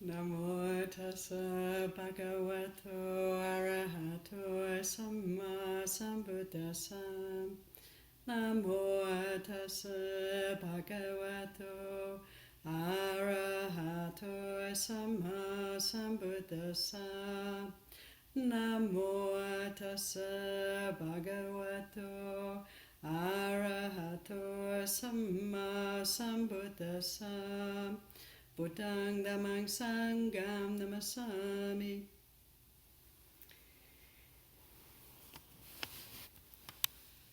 Namo tassa bhagavato arahato samma sambuddhassa. Namo tassa bhagavato arahato samma sambuddhassa. Namo tassa bhagavato arahato samma sambuddhassa. Buddhang dhammang sangham namasami.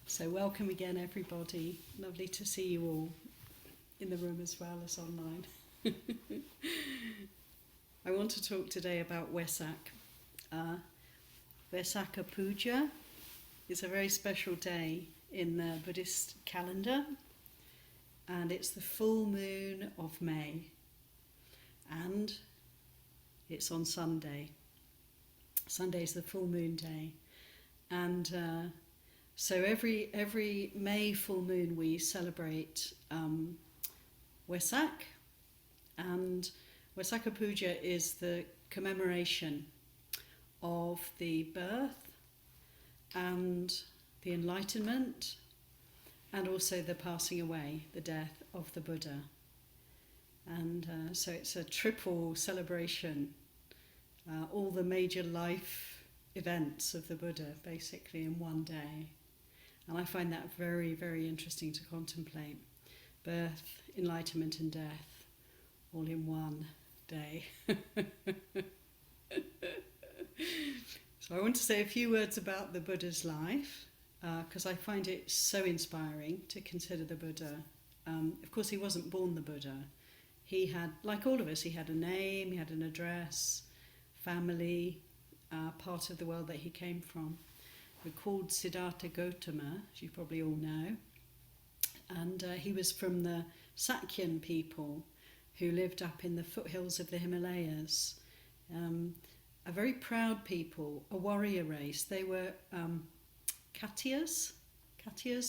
So welcome again, everybody. Lovely to see you all in the room as well as online. I want to talk today about Vesak. Vesaka Puja is a very special day in the Buddhist calendar, and it's the full moon of May. And it's on Sunday. Sunday is the full moon day. And so every May full moon we celebrate Vesak. And Vesaka Puja is the commemoration of the birth and the Enlightenment and also the passing away, the death of the Buddha. And so it's a triple celebration, all the major life events of the Buddha basically in one day. And I find that very, very interesting to contemplate. Birth, enlightenment and death, all in one day. So I want to say a few words about the Buddha's life, because I find it so inspiring to consider the Buddha. Of course, he wasn't born the Buddha. He had, like all of us, he had a name, he had an address, family, part of the world that he came from. We're called Siddhartha Gautama, as you probably all know. And he was from the Sakyan people who lived up in the foothills of the Himalayas. A very proud people, a warrior race. They were Khatyas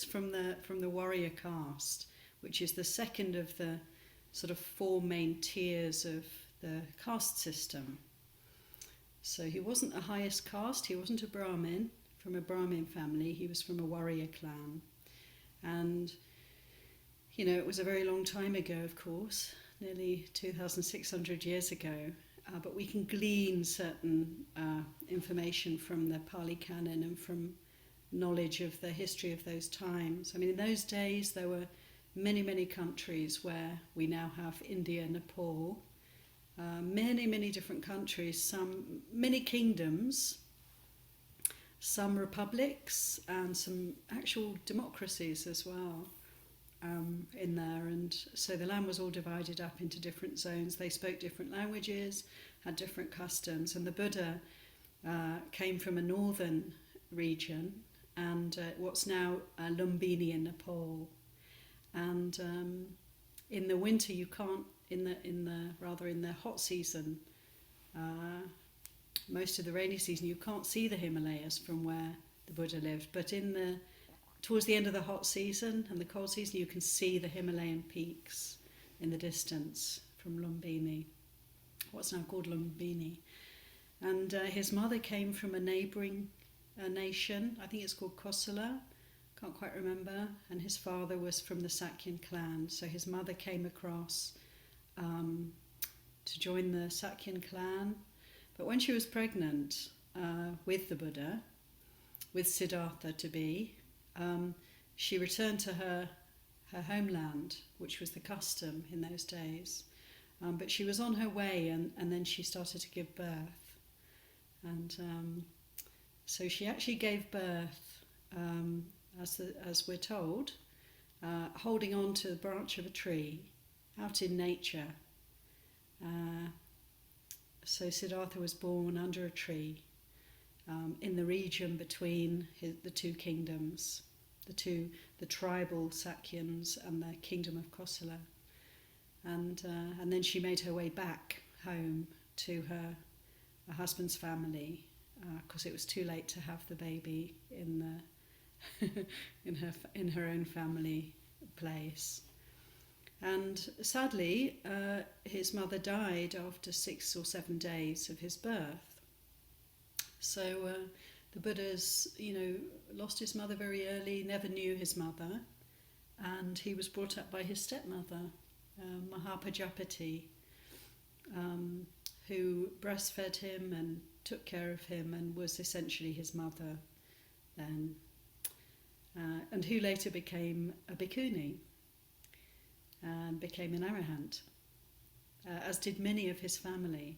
from the warrior caste, which is the second of the sort of four main tiers of the caste system. So he wasn't a highest caste, he wasn't a Brahmin, from a Brahmin family, he was from a warrior clan. And, you know, it was a very long time ago, of course, nearly 2,600 years ago, but we can glean certain information from the Pali Canon and from knowledge of the history of those times. I mean, in those days there were many countries where we now have India, Nepal, many different countries, many kingdoms, some republics and some actual democracies as well in there. And so the land was all divided up into different zones. They spoke different languages, had different customs, and the Buddha came from a northern region and what's now Lumbini in Nepal. And in the winter you can't, in the hot season, most of the rainy season, you can't see the Himalayas from where the Buddha lived. But towards the end of the hot season and the cold season, you can see the Himalayan peaks in the distance from Lumbini, what's now called Lumbini. And his mother came from a neighbouring nation, I think it's called Kosala, can't quite remember, and his father was from the Sakyan clan. So his mother came across to join the Sakyan clan. But when she was pregnant with the Buddha, with Siddhartha to be, she returned to her homeland, which was the custom in those days. But she was on her way, and then she started to give birth. And so she actually gave birth, as we're told, holding on to the branch of a tree out in nature. So Siddhartha was born under a tree in the region between the two kingdoms, the tribal Sakyans and the kingdom of Kosala. And then she made her way back home to her husband's family because it was too late to have the baby in her own family place. And sadly, his mother died after 6 or 7 days of his birth. So the Buddha's, lost his mother very early, never knew his mother, and he was brought up by his stepmother, Mahapajapati, who breastfed him and took care of him and was essentially his mother then, and who later became a bhikkhuni and became an arahant, as did many of his family.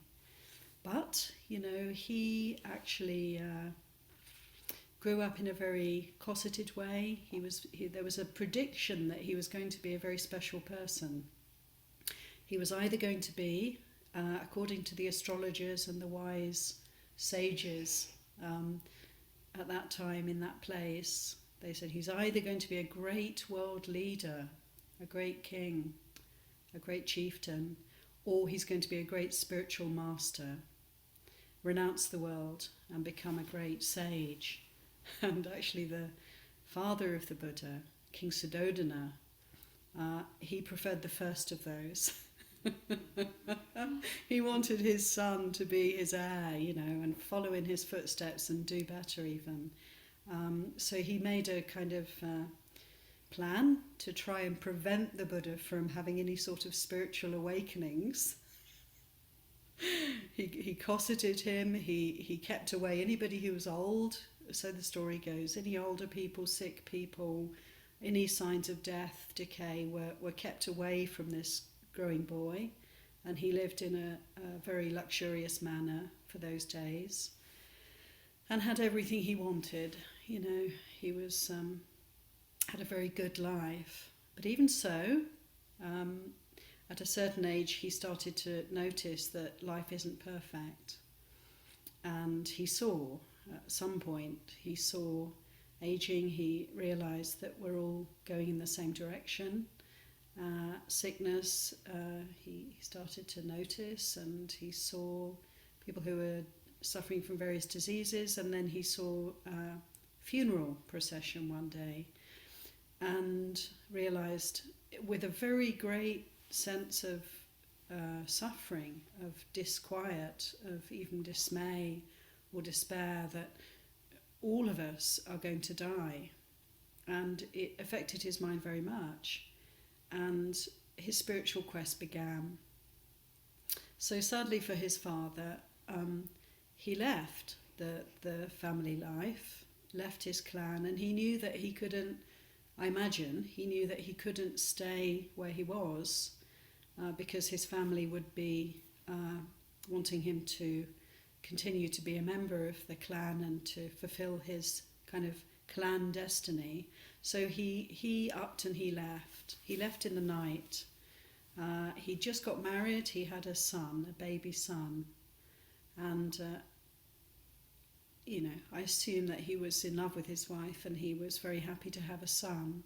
But, he actually grew up in a very cosseted way. There was a prediction that he was going to be a very special person. He was either going to be, according to the astrologers and the wise sages at that time in that place, they said he's either going to be a great world leader, a great king, a great chieftain, or he's going to be a great spiritual master, renounce the world and become a great sage. And actually the father of the Buddha, King Suddhodana, he preferred the first of those. He wanted his son to be his heir, and follow in his footsteps and do better even. So he made a kind of plan to try and prevent the Buddha from having any sort of spiritual awakenings. He cosseted him, he kept away anybody who was old, so the story goes. Any older people, sick people, any signs of death, decay were kept away from this growing boy, and he lived in a very luxurious manner for those days and had everything he wanted. He was had a very good life. But even so, at a certain age he started to notice that life isn't perfect, and he saw at some point, aging, he realised that we're all going in the same direction. Sickness, he started to notice, and he saw people who were suffering from various diseases, and then he saw a funeral procession one day and realised with a very great sense of suffering, of disquiet, of even dismay or despair, that all of us are going to die. And it affected his mind very much, and his spiritual quest began. So sadly for his father, he left the family life, left his clan, and he knew that he couldn't, he knew that he couldn't stay where he was because his family would be wanting him to continue to be a member of the clan and to fulfill his kind of clan destiny. So he upped and he left. He left in the night. He just got married. He had a son, a baby son. And, I assume that he was in love with his wife and he was very happy to have a son.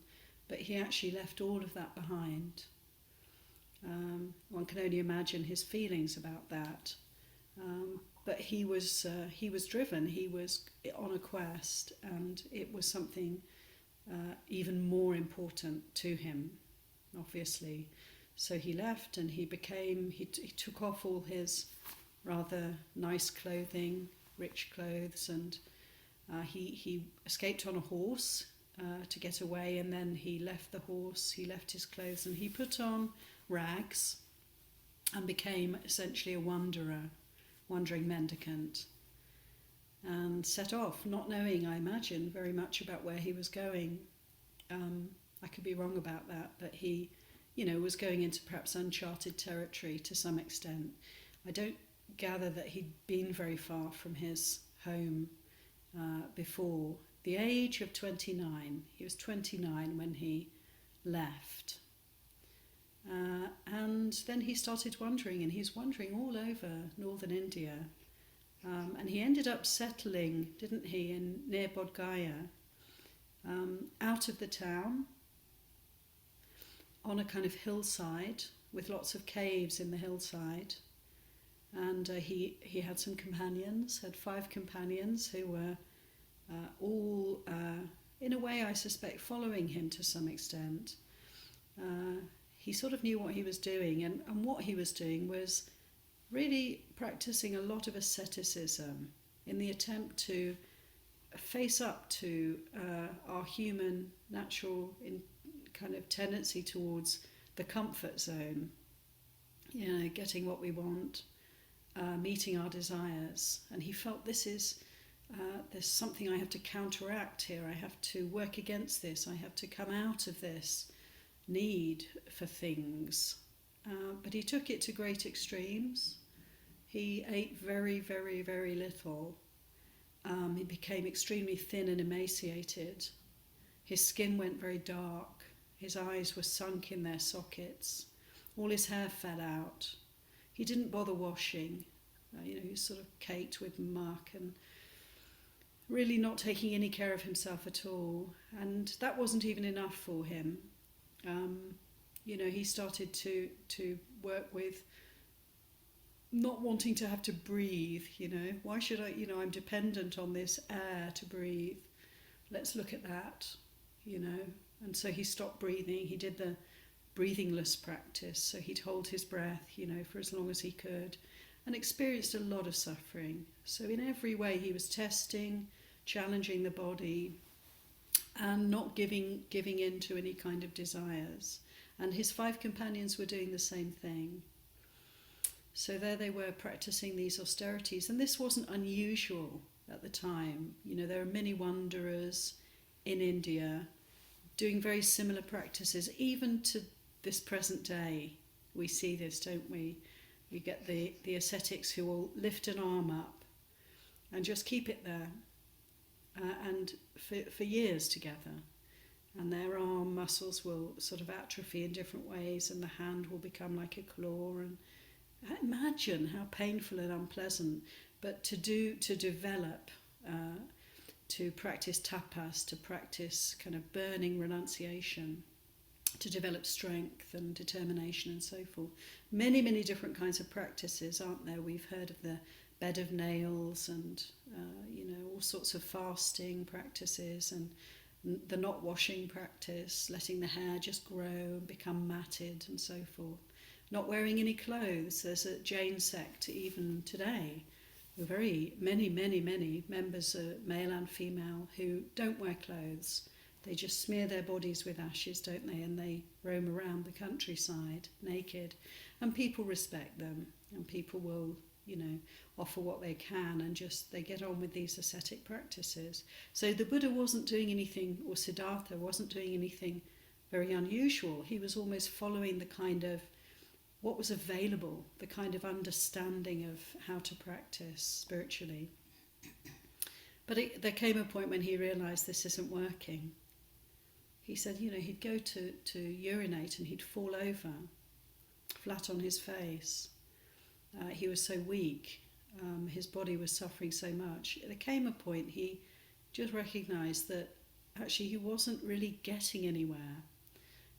But he actually left all of that behind. One can only imagine his feelings about that. But he was driven. He was on a quest, and it was something even more important to him, obviously. So he left, and he took off all his rather nice clothing, rich clothes, and he escaped on a horse to get away, and then he left the horse, he left his clothes, and he put on rags and became essentially a wandering mendicant, and set off, not knowing, I imagine, very much about where he was going. I could be wrong about that, but he, was going into perhaps uncharted territory to some extent. I don't gather that he'd been very far from his home before the age of 29. He was 29 when he left. And then he started wandering, and he's wandering all over northern India. And he ended up settling, didn't he, near Bodh Gaya, out of the town, on a kind of hillside with lots of caves in the hillside. And he had some companions, had 5 companions who were all, in a way, I suspect, following him to some extent. he sort of knew what he was doing, and what he was doing was really practicing a lot of asceticism in the attempt to face up to our human natural kind of tendency towards the comfort zone, getting what we want, meeting our desires. And he felt there's something I have to counteract here. I have to work against this. I have to come out of this need for things. But he took it to great extremes. He ate very, very, very little. He became extremely thin and emaciated. His skin went very dark. His eyes were sunk in their sockets. All his hair fell out. He didn't bother washing. He was sort of caked with muck and really not taking any care of himself at all. And that wasn't even enough for him. He started to work with not wanting to have to breathe, Why should I, I'm dependent on this air to breathe. Let's look at that, And so he stopped breathing. He did the breathingless practice. So he'd hold his breath, for as long as he could, and experienced a lot of suffering. So in every way he was testing, challenging the body, and not giving in to any kind of desires. And his 5 companions were doing the same thing. So there they were practicing these austerities, and this wasn't unusual at the time. There are many wanderers in India doing very similar practices, even to this present day. We see this, don't we? You get the ascetics who will lift an arm up and just keep it there, and for years together. And their arm muscles will sort of atrophy in different ways, and the hand will become like a claw. And imagine how painful and unpleasant. But to develop, to practice tapas, to practice kind of burning renunciation, to develop strength and determination and so forth. Many, many different kinds of practices, aren't there? We've heard of the bed of nails and, all sorts of fasting practices, and the not washing practice, letting the hair just grow and become matted and so forth. Not wearing any clothes. There's a Jain sect even today, very many members, male and female, who don't wear clothes. They just smear their bodies with ashes, don't they? And they roam around the countryside naked. And people respect them, and people will, offer what they can, and just they get on with these ascetic practices. So the Buddha wasn't doing anything, or Siddhartha wasn't doing anything very unusual. He was almost following the kind of what was available, the kind of understanding of how to practice spiritually. But there came a point when he realised this isn't working. He said, he'd go to urinate and he'd fall over, flat on his face. He was so weak, his body was suffering so much. There came a point he just recognised that actually he wasn't really getting anywhere.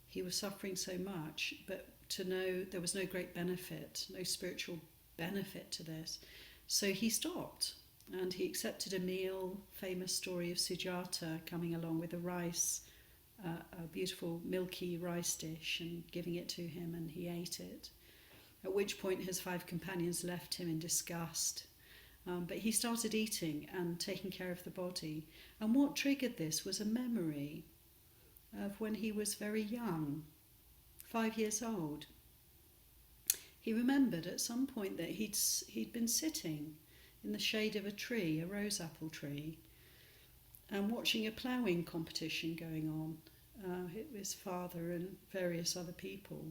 He was suffering so much, but to know there was no great benefit, no spiritual benefit to this. So he stopped, and he accepted a meal, famous story of Siddhartha coming along with a beautiful milky rice dish, and giving it to him, and he ate it. At which point his 5 companions left him in disgust. But he started eating and taking care of the body. And what triggered this was a memory of when he was very young, 5 years old. He remembered at some point that he'd been sitting in the shade of a tree, a rose apple tree, and watching a ploughing competition going on. His father and various other people.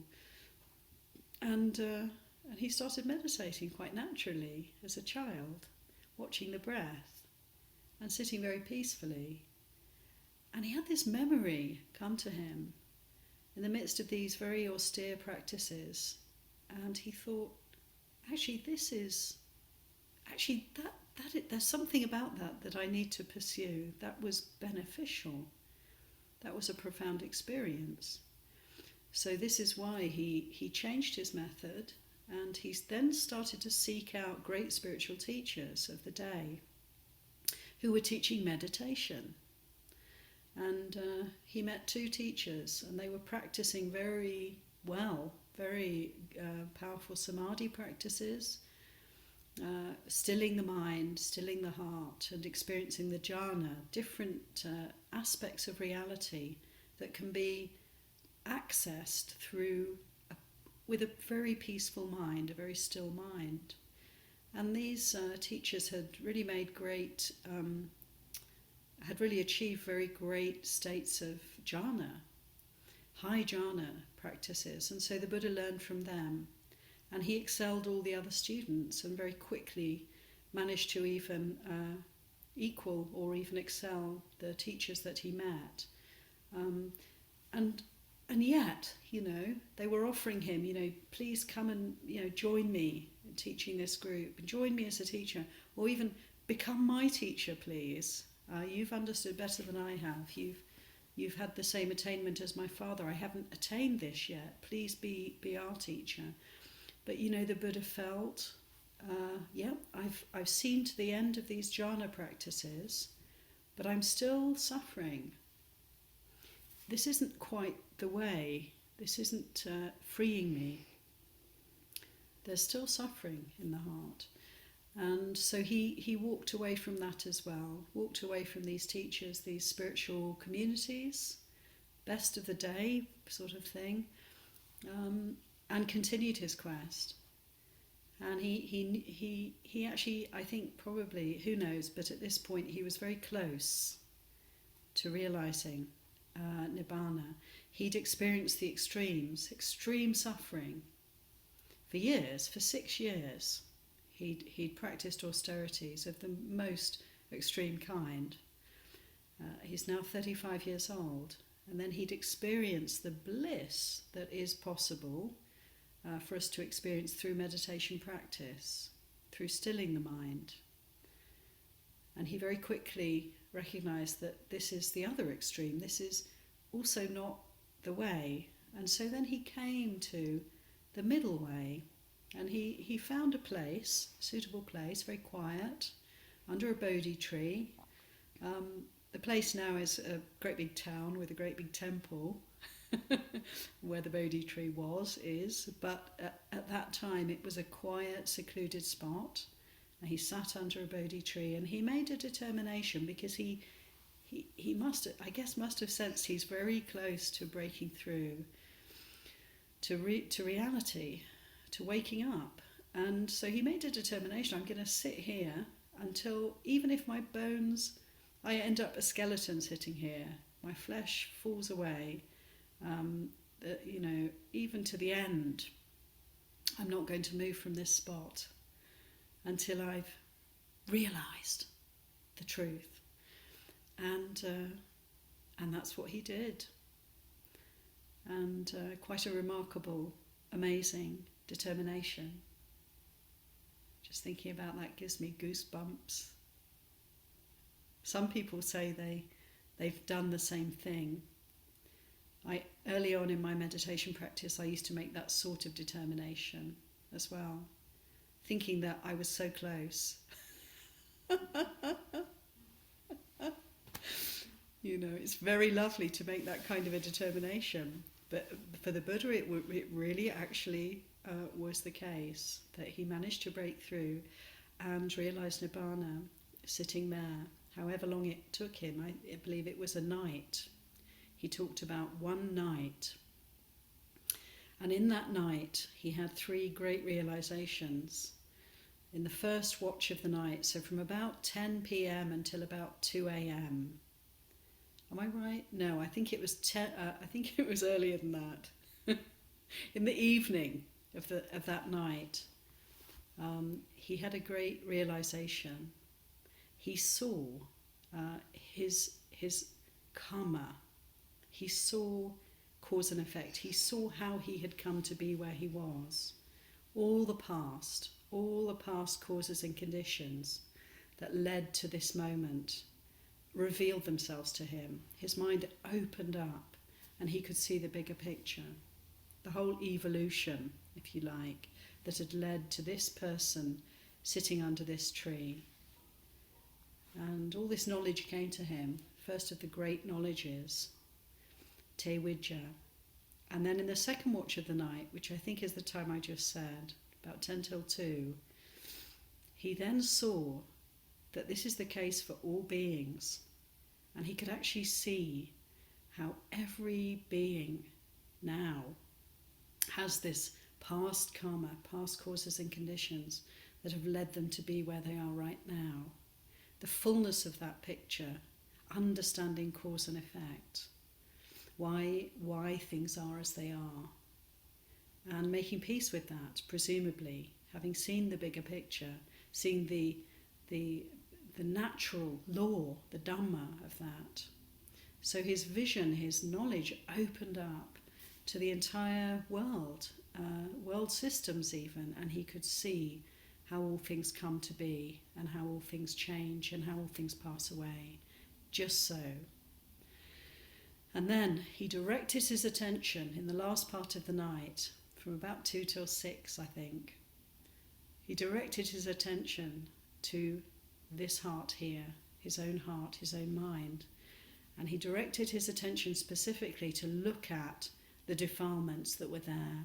And he started meditating quite naturally as a child, watching the breath and sitting very peacefully. And he had this memory come to him in the midst of these very austere practices, and he thought, there's something about that I need to pursue. That was beneficial. That was a profound experience. So this is why he changed his method, and he then started to seek out great spiritual teachers of the day who were teaching meditation. And he met 2 teachers, and they were practicing very well, very powerful samadhi practices, stilling the mind, stilling the heart, and experiencing the jhana, different aspects of reality that can be accessed with a very peaceful mind, a very still mind. And these teachers had really had really achieved very great states of jhana, high jhana practices, and so the Buddha learned from them, and he excelled all the other students and very quickly managed to even equal or even excel the teachers that he met. And yet, they were offering him, please come and join me in teaching this group, and join me as a teacher, or even become my teacher, please. You've understood better than I have. You've had the same attainment as my father. I haven't attained this yet. Please be our teacher. But the Buddha felt, I've seen to the end of these jhana practices, but I'm still suffering. This isn't quite the way. This isn't freeing me. There's still suffering in the heart. And so he walked away from that as well, walked away from these teachers, these spiritual communities, best of the day sort of thing, and continued his quest. And he actually, I think probably, who knows, but at this point he was very close to realising Nibbana. He'd experienced the extreme suffering for years, for 6 years. He'd practiced austerities of the most extreme kind. He's now 35 years old, and then he'd experienced the bliss that is possible for us to experience through meditation practice, through stilling the mind. And he very quickly recognised that this is the other extreme, this is also not the way. And so then he came to the middle way, and he found a suitable place, very quiet, under a Bodhi tree. The place now is a great big town with a great big temple where the Bodhi tree is, but at that time it was a quiet, secluded spot. And he sat under a Bodhi tree, and he made a determination, because he must have sensed he's very close to breaking through to reality, to waking up. And so he made a determination, I'm going to sit here until, even if my bones, I end up a skeleton sitting here, my flesh falls away, even to the end, I'm not going to move from this spot until I've realised the truth. And that's what he did. And quite a remarkable, amazing determination. Just thinking about that gives me goosebumps. Some people say they've done the same thing. Early on in my meditation practice, I used to make that sort of determination as well, thinking that I was so close. It's very lovely to make that kind of a determination, but for the Buddha it really actually was the case, that he managed to break through and realise Nibbana sitting there, however long it took him. I believe it was a night. He talked about one night. And in that night, he had 3 great realizations. In the first watch of the night, so from about 10 p.m. until about 2 a.m. Am I right? No, I think it was I think it was earlier than that. In the evening of that night, he had a great realization. He saw his karma. He saw cause and effect. He saw how he had come to be where he was. All the past causes and conditions that led to this moment revealed themselves to him. His mind opened up and he could see the bigger picture, the whole evolution, if you like, that had led to this person sitting under this tree. And all this knowledge came to him, first of the great knowledges, te vidya, And then in the second watch of the night, which I think is the time I just said, about 10 till 2, he then saw that this is the case for all beings. And he could actually see how every being now has this past karma, past causes and conditions that have led them to be where they are right now. The fullness of that picture, understanding cause and effect, why things are as they are, and making peace with that, presumably, having seen the bigger picture, seeing the natural law, the Dhamma of that. So his vision, his knowledge opened up to the entire world, world systems even, and he could see how all things come to be and how all things change and how all things pass away. Just so. And then he directed his attention in the last part of the night, from about 2 till 6, I think. He directed his attention to this heart here, his own heart, his own mind. And he directed his attention specifically to look at the defilements that were there.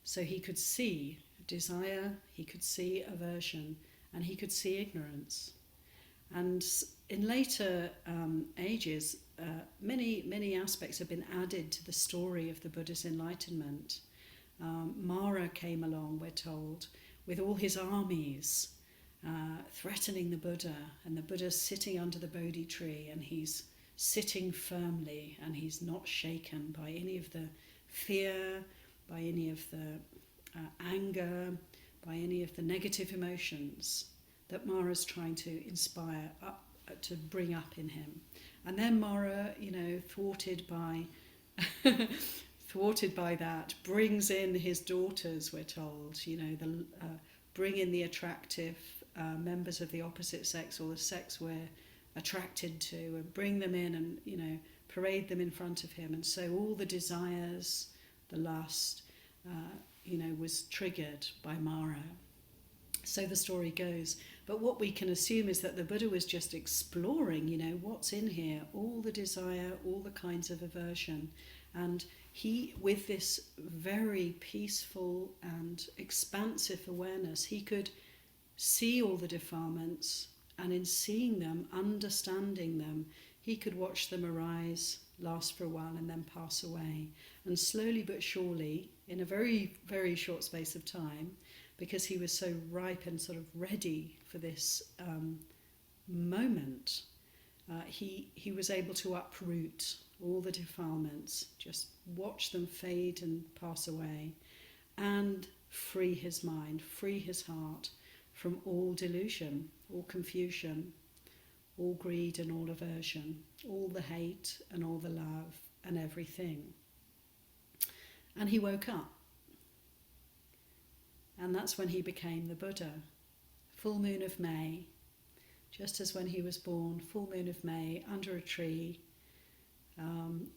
So he could see desire, he could see aversion, and he could see ignorance. And in later ages, many aspects have been added to the story of the Buddha's enlightenment. Mara came along, we're told, with all his armies, threatening the Buddha, and the Buddha's sitting under the Bodhi tree, and he's sitting firmly, and he's not shaken by any of the fear, by any of the anger, by any of the negative emotions that Mara's trying to inspire up, to bring up in him. And then Mara, thwarted by that, brings in his daughters, we're told, bring in the attractive members of the opposite sex or the sex we're attracted to, and bring them in and, parade them in front of him. And so all the desires, the lust, was triggered by Mara. So the story goes. But what we can assume is that the Buddha was just exploring, what's in here, all the desire, all the kinds of aversion. And he, with this very peaceful and expansive awareness, he could see all the defilements, and in seeing them, understanding them, he could watch them arise, last for a while, and then pass away. And slowly but surely, in a very, very short space of time, because he was so ripe and sort of ready for this moment, he was able to uproot all the defilements, just watch them fade and pass away, and free his mind, free his heart from all delusion, all confusion, all greed and all aversion, all the hate and all the love and everything. And he woke up. And that's when he became the Buddha. Full moon of May, just as when he was born, full moon of May, under a tree,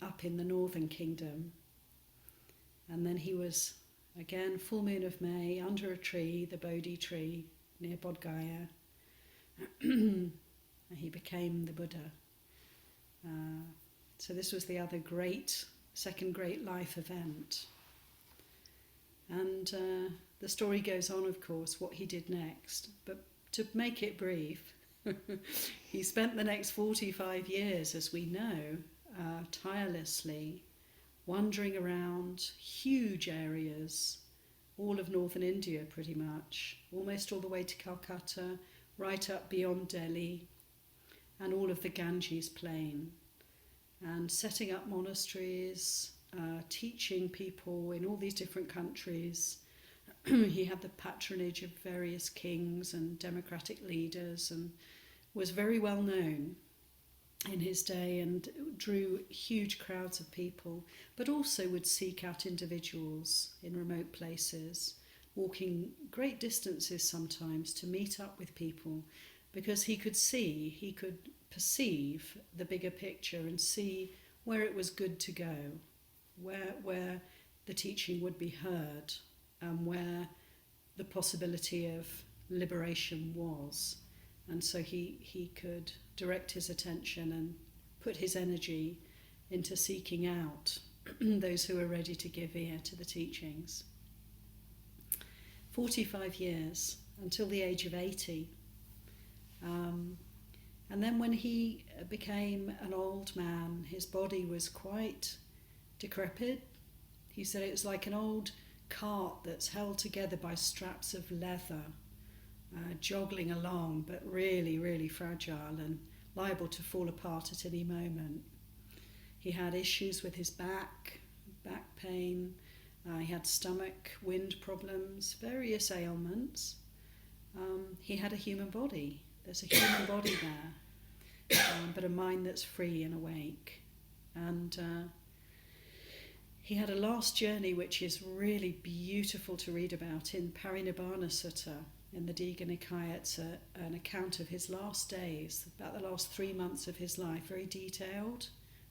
up in the northern kingdom. And then he was, again, full moon of May, under a tree, the Bodhi tree, near Bodh Gaya. And he became the Buddha. So this was the other second great life event. And the story goes on, of course, what he did next. But to make it brief, he spent the next 45 years, as we know, tirelessly wandering around huge areas, all of northern India pretty much, almost all the way to Calcutta, right up beyond Delhi, and all of the Ganges plain, and setting up monasteries, teaching people in all these different countries. He had the patronage of various kings and democratic leaders, and was very well known in his day, and drew huge crowds of people, but also would seek out individuals in remote places, walking great distances sometimes to meet up with people, because he could perceive the bigger picture and see where it was good to go, where the teaching would be heard, and where the possibility of liberation was. And so he could direct his attention and put his energy into seeking out those who are ready to give ear to the teachings. 45 years, until the age of 80. And then when he became an old man, his body was quite decrepit. He said it was like an old cart that's held together by straps of leather, joggling along, but really, really fragile and liable to fall apart at any moment. He had issues with his back pain, he had stomach, wind problems, various ailments. He had a human body. There's a human body there, but a mind that's free and awake. And he had a last journey which is really beautiful to read about in Parinibbana Sutta in the Digha Nikaya. It's an account of his last days, about the last 3 months of his life, very detailed,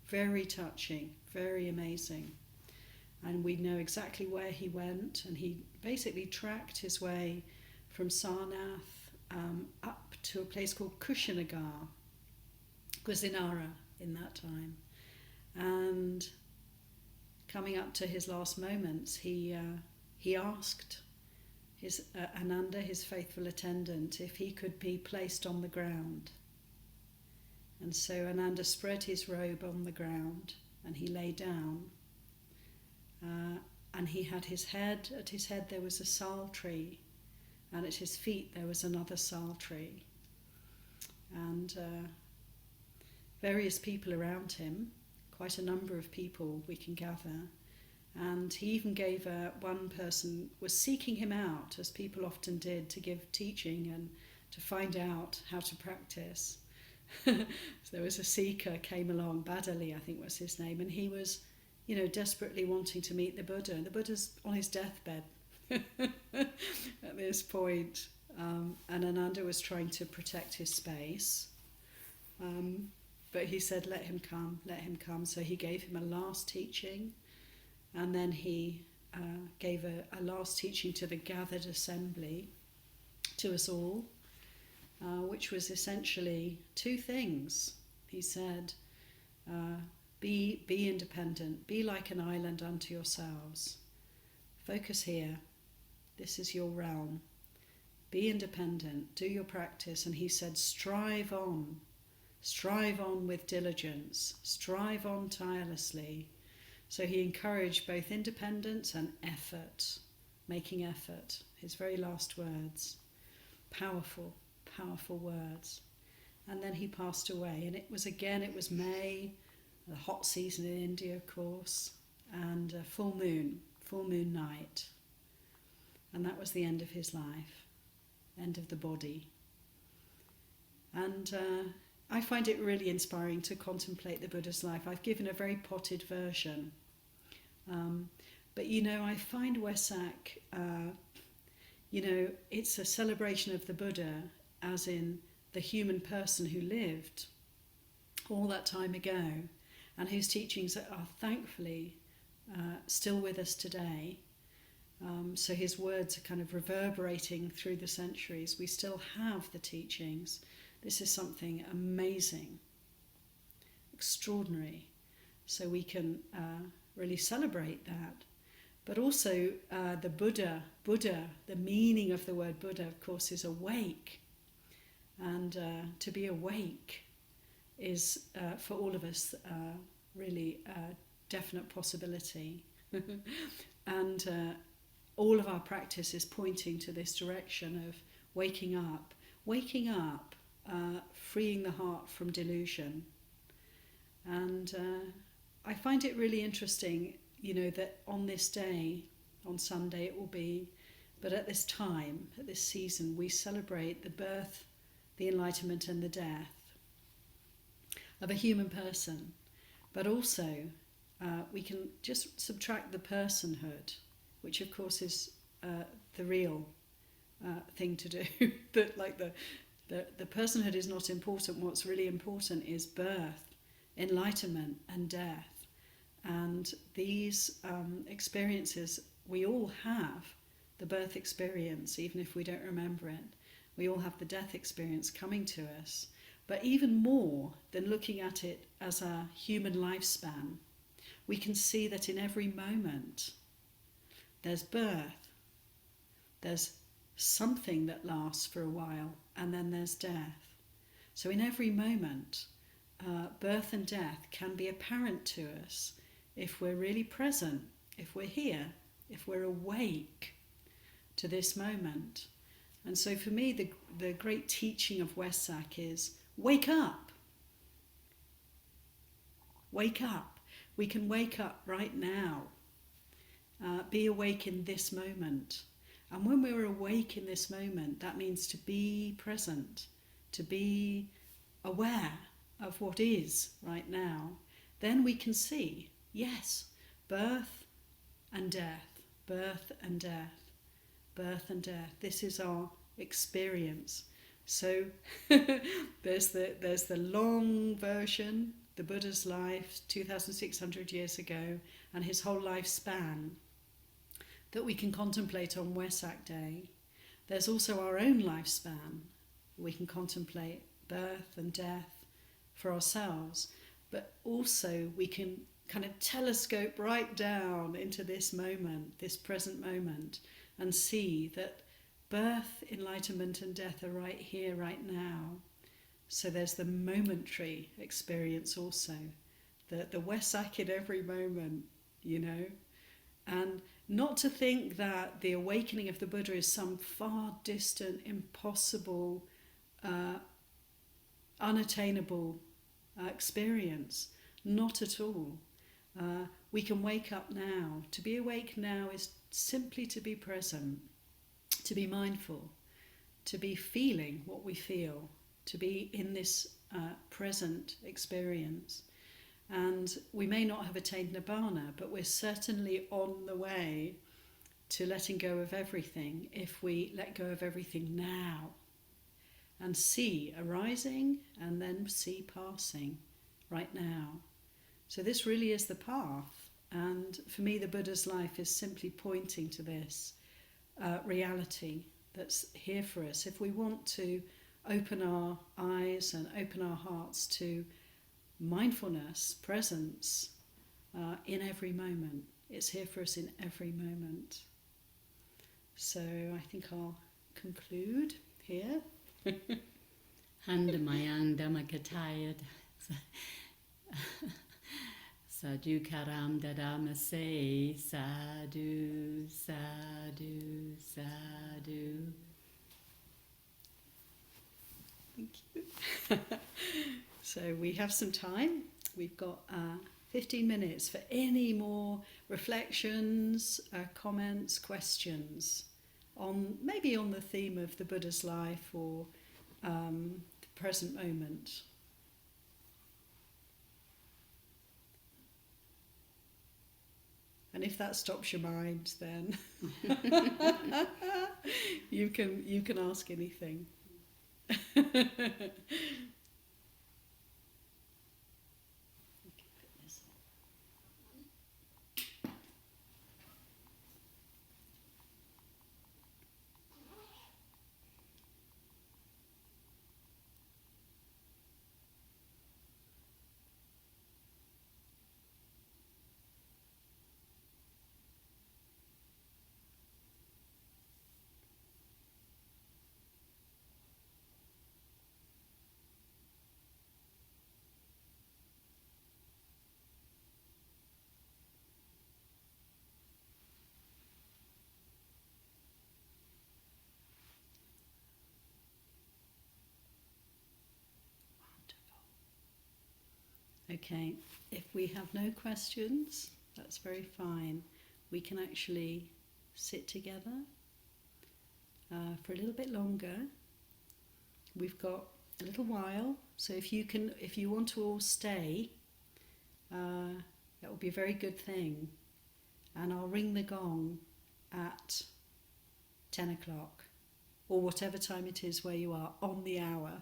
very touching, very amazing. And we know exactly where he went, and he basically tracked his way from Sarnath up to a place called Kushinagar, Kusinara in that time. And coming up to his last moments, he asked his Ananda, his faithful attendant, if he could be placed on the ground. And so Ananda spread his robe on the ground, and he lay down. And he had at his head there was a sal tree, and at his feet there was another sal tree. And various people around him, quite a number of people we can gather. And he even gave one person was seeking him out, as people often did, to give teaching and to find out how to practice. So there was a seeker came along, Badali I think was his name, and he was, desperately wanting to meet the Buddha. And the Buddha's on his deathbed at this point, and Ananda was trying to protect his space. But he said, let him come. So he gave him a last teaching, and then he gave a last teaching to the gathered assembly, to us all, which was essentially 2 things. He said, be independent, be like an island unto yourselves. Focus here, this is your realm. Be independent, do your practice. And he said, strive on with diligence, strive on tirelessly. So he encouraged both independence and effort, making effort, his very last words. Powerful, powerful words. And then he passed away, and it was May, the hot season in India, of course, and a full moon night. And that was the end of his life, end of the body. And I find it really inspiring to contemplate the Buddha's life. I've given a very potted version. But I find Vesak, it's a celebration of the Buddha as in the human person who lived all that time ago, and whose teachings are thankfully still with us today. So his words are kind of reverberating through the centuries. We still have the teachings. This is something amazing, extraordinary. So we can really celebrate that. But also the Buddha, the meaning of the word Buddha, of course, is awake. And to be awake is, for all of us, really a definite possibility. And all of our practice is pointing to this direction of waking up, freeing the heart from delusion. And I find it really interesting, that on this day, on Sunday it will be, but at this time, at this season, we celebrate the birth, the enlightenment and the death of a human person. But also, we can just subtract the personhood, which of course is the real thing to do. That the personhood is not important. What's really important is birth, enlightenment and death. And these experiences, we all have the birth experience, even if we don't remember it. We all have the death experience coming to us. But even more than looking at it as a human lifespan, we can see that in every moment there's birth, there's something that lasts for a while, and then there's death. So in every moment, birth and death can be apparent to us if we're really present, if we're here, if we're awake to this moment. And so for me, the great teaching of Vesak is, wake up. Wake up. We can wake up right now. Be awake in this moment. And when we're awake in this moment, that means to be present, to be aware of what is right now. Then we can see, yes, birth and death, birth and death, birth and death. This is our experience. So there's the long version, the Buddha's life 2,600 years ago, and his whole lifespan that we can contemplate on Vesak Day. There's also our own lifespan. We can contemplate birth and death for ourselves, but also we can kind of telescope right down into this moment, this present moment, and see that birth, enlightenment and death are right here, right now. So there's the momentary experience also, the Vesak in every moment, you know. And not to think that the awakening of the Buddha is some far distant, impossible, unattainable experience. Not at all. We can wake up now. To be awake now is simply to be present, to be mindful, to be feeling what we feel, to be in this present experience. And we may not have attained Nibbana, but we're certainly on the way to letting go of everything if we let go of everything now and see arising and then see passing right now. So this really is the path. And for me, the Buddha's life is simply pointing to this reality that's here for us. If we want to open our eyes and open our hearts to mindfulness, presence in every moment. It's here for us in every moment. So I think I'll conclude here. Handamayang Dhammakataya Sadhu Karam Dadamase Sadhu Sadhu Sadhu. Thank you. So we have some time. We've got 15 minutes for any more reflections, comments, questions on maybe on the theme of the Buddha's life or the present moment. And if that stops your mind, then you can ask anything. Okay, if we have no questions, that's very fine. We can actually sit together for a little bit longer. We've got a little while, so if you want to all stay, that would be a very good thing. And I'll ring the gong at 10 o'clock, or whatever time it is where you are, on the hour.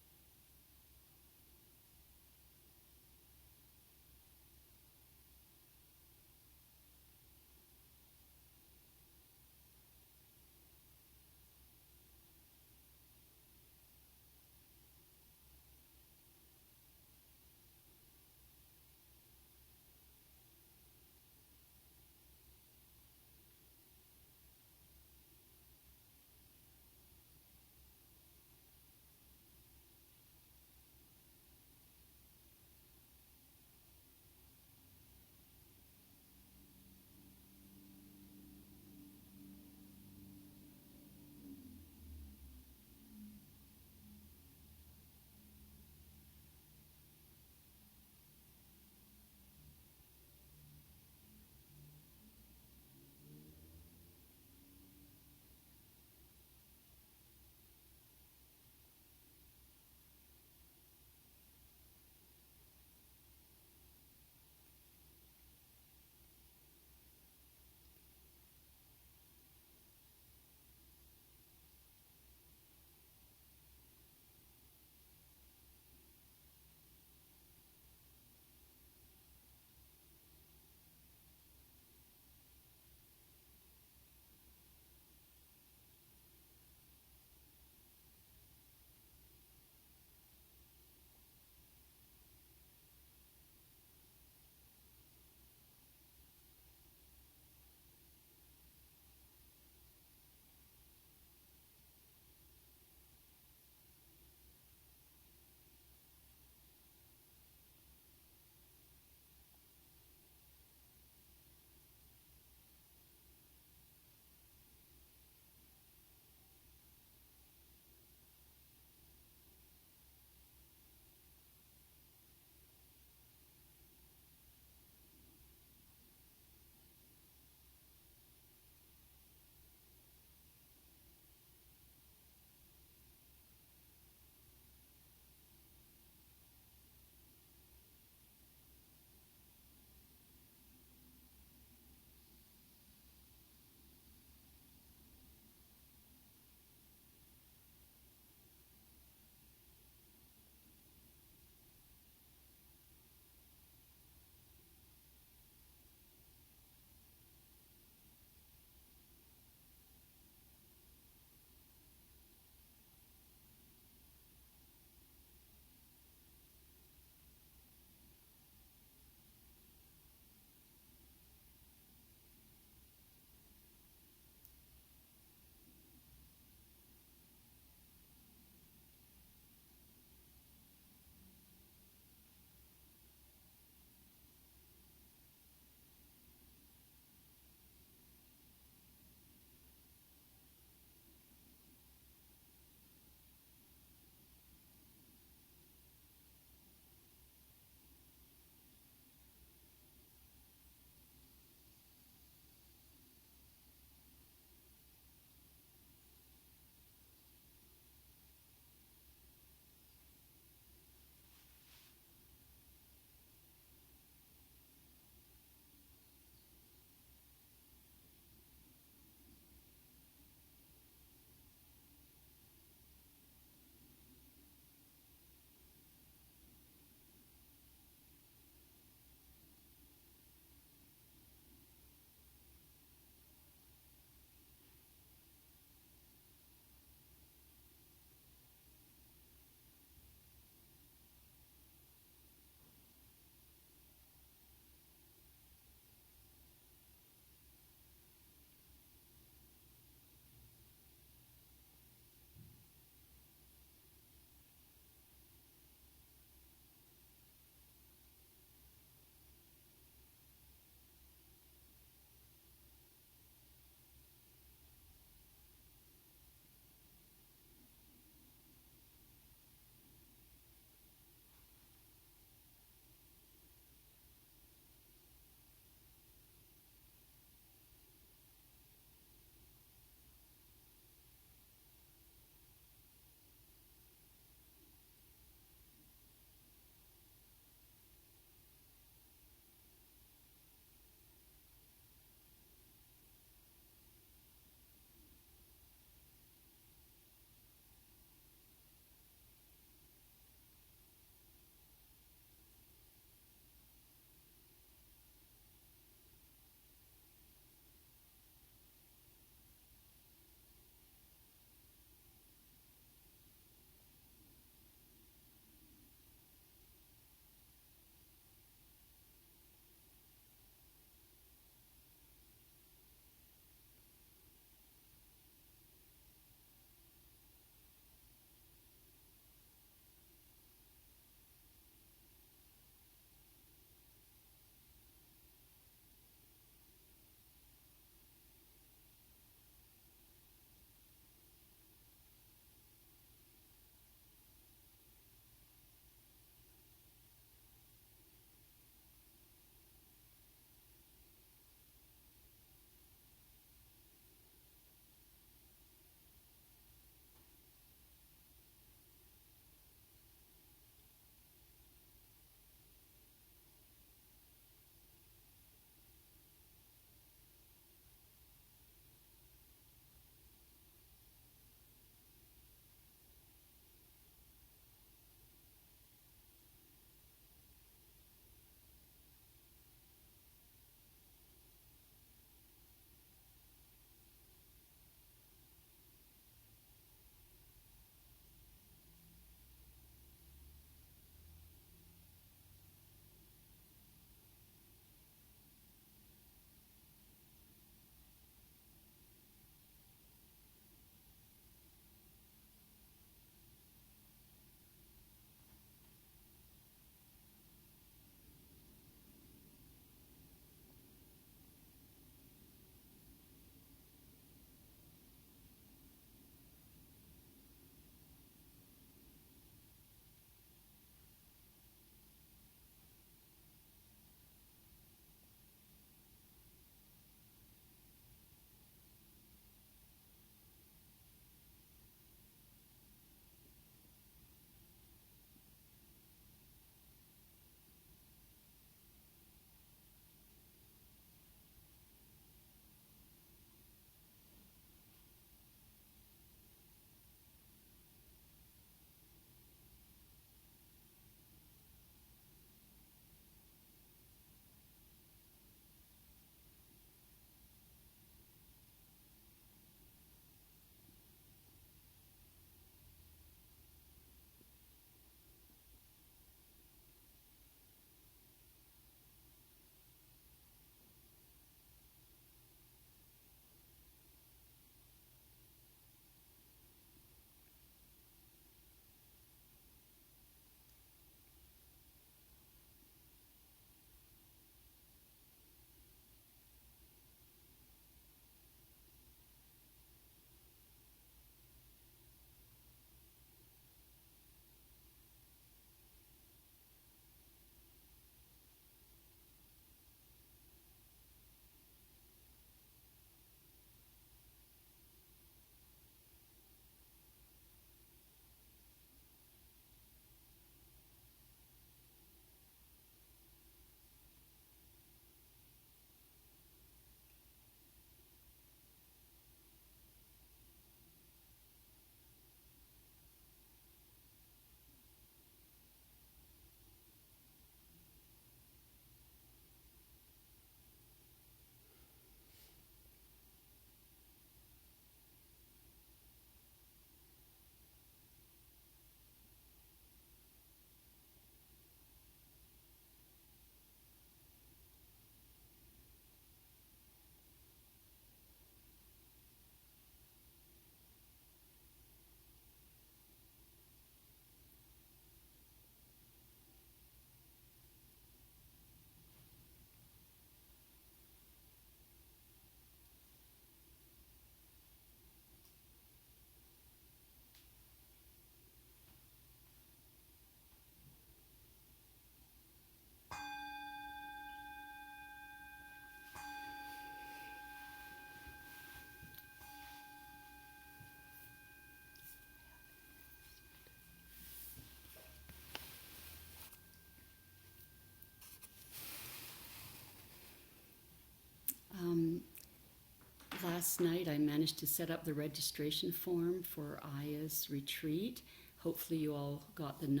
last night I managed to set up the registration form for Ayya's retreat. Hopefully you all got the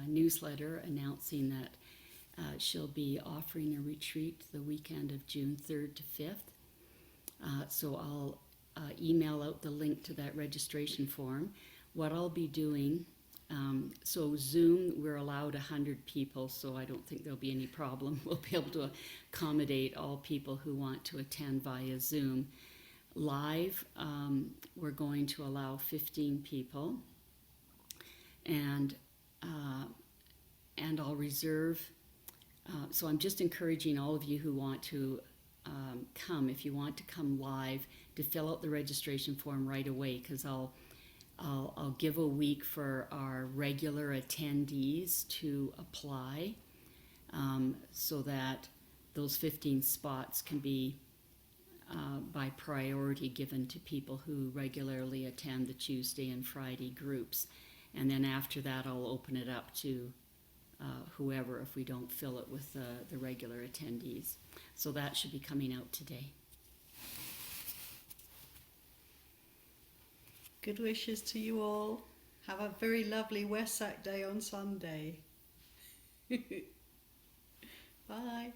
newsletter announcing that she'll be offering a retreat the weekend of June 3rd to 5th. So I'll email out the link to that registration form. What I'll be doing, so Zoom, we're allowed 100 people, so I don't think there'll be any problem. We'll be able to accommodate all people who want to attend via Zoom. Live, we're going to allow 15 people, and I'll reserve. So I'm just encouraging all of you who want to come, if you want to come live, to fill out the registration form right away, because I'll give a week for our regular attendees to apply, so that those 15 spots can be by priority given to people who regularly attend the Tuesday and Friday groups. And then after that, I'll open it up to whoever if we don't fill it with the regular attendees. So that should be coming out today. Good wishes to you all. Have a very lovely Vesak day on Sunday. Bye.